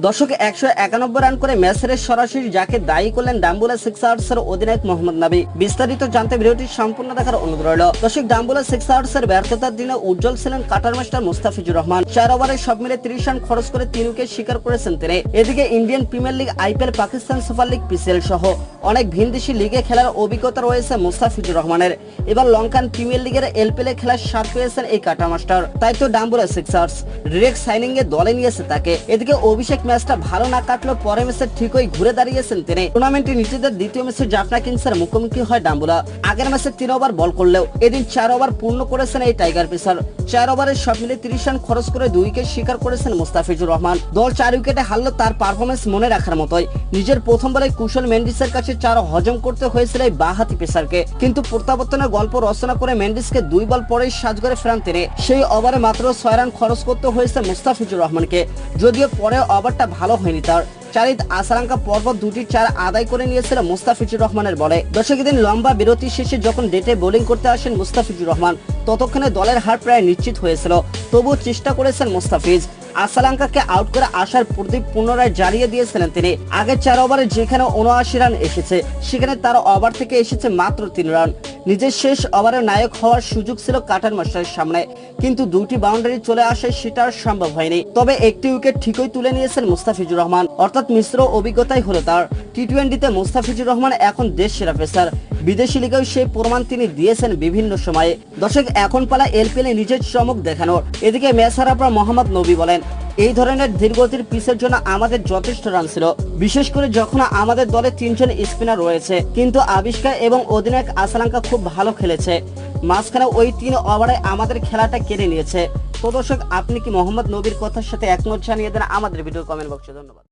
দর্শক 191 রান করে ম্যাচ হেরে সরাসরি যাকে দায়ী করলেন ডাম্বুলা সিক্সার্সের অধিনায়ক মোহাম্মদ নাবি। বিস্তারিত জানতে ভিডিওটি সম্পূর্ণ দেখার অনুরোধ রইল। দর্শক, ডাম্বুলা সিক্সার্সের ব্যর্থতার দিনে উজ্জ্বল ছিলেন কাটার মাস্টার মুস্তাফিজুর রহমান। 4 ওভারে সব মিলে 30 রান খরচ করে 3 উইকেট শিকার করেছেন তিনি। এদিকে Indian premier league, IPL, Pakistan super league, PCL সহ অনেক ভিনদেশি লিগে খেলার অভিজ্ঞতা রয়েছে মুস্তাফিজুর রহমানের। এবার লঙ্কান প্রিমিয়ার লিগের এলপিএল খেলার স্বাদ পেয়েছেন এই কাটা মাস্টার। তাই তো ডাম্বুলা সিক্সার্স ডিরেক্ট সাইনিং এ দলে নিয়েছে তাকে। এদিকে অভিষেক ম্যাচটা ভালো না কাটলো, পরে ম্যাচে ঠিকই ঘুরে দাঁড়িয়েছেন তিনি। টুর্নামেন্টে নিজেদের দ্বিতীয় ম্যাচে জাফনা কিংসের মুখোমুখি হয় ডাম্বুলা। আগের ম্যাচে 3 ওভার বল করলেও এদিন 4 ওভার পূর্ণ করেছেন এই টাইগার পেসার। 4 ওভারে সব মিলে 30 রান খরচ করে 2 উইকেট শিকার করেছেন মুস্তাফিজুর রহমান। দল 4 উইকেটে হারলো, তার পারফরমেন্স মনে রাখার মতোই। নিজের প্রথম বলে কুশল মেন্ডিসের কাছে 4 হজম করতে হয়েছিল এই বাঁহাতি পেসারকে, কিন্তু প্রত্যাবর্তনের গল্প রচনা করে মেন্ডিসকে 2 বল পরেই সাজঘরে ফেরান তিনি। সেই ওভারে মাত্র 6 রান খরচ করতে হয়েছে মুস্তাফিজুর রহমানকে, যদিও পরে ওভারটা ভালো হয়নি তার। চারিদ আসালাঙ্কা পরপর 2টি 4 আদায় করে নিয়েছিল মুস্তাফিজুর রহমানের বলে। দর্শক, দিন লম্বা বিরতি শেষে যখন ডেটে বোলিং করতে আসেন মুস্তাফিজুর রহমান, ততক্ষণে দলের হার প্রায় নিশ্চিত হয়েছিল। তবুও চেষ্টা করেছেন মুস্তাফিজ। আসালাঙ্কাকে আউট করে আসার প্রদীপ পুনরায় জ্বালিয়ে দিয়েছিলেন তিনি। আগের 4 ওভারে যেখানে 79 রান এসেছে, সেখানে তার ওভার থেকে এসেছে মাত্র 3 রান। নিজের শেষ ওভারে নায়ক হওয়ার সুযোগ ছিল কাটার মাস্টারের সামনে, কিন্তু 2টি বাউন্ডারি চলে আসায় সেটা আর সম্ভব হয়নি। তবে একটি উইকেট ঠিকই তুলে নিয়েছেন মুস্তাফিজুর রহমান, অর্থাৎ মিশ্র অভিজ্ঞতাই হলো তার। টি-20তে মুস্তাফিজুর রহমান এখন দেশ সেরা পেসার। বিদেশি লিগেও সেই প্রমাণ তিনি দিয়েছেন বিভিন্ন সময়ে। দর্শক, এখন পালা এলপিএলে নিজের চমক দেখানোর। এদিকে ম্যাচ হারার পর মোহাম্মদ নবী বলেন, এই ধরনের ধীরগতির পিচের জন্য আমাদের যথেষ্ট রান ছিল, বিশেষ করে যখন আমাদের দলে 3 জন স্পিনার রয়েছে। কিন্তু আবিষ্কার এবং অধিনায়ক আসালাঙ্কা খুব ভালো খেলেছে। মাঝখানে ওই 3 ওভারে আমাদের খেলাটা কেড়ে নিয়েছে। তো দর্শক, আপনি কি মোহাম্মদ নবীর কথার সাথে একমত? জানিয়ে দেন আমাদের ভিডিও কমেন্ট বক্সে। ধন্যবাদ।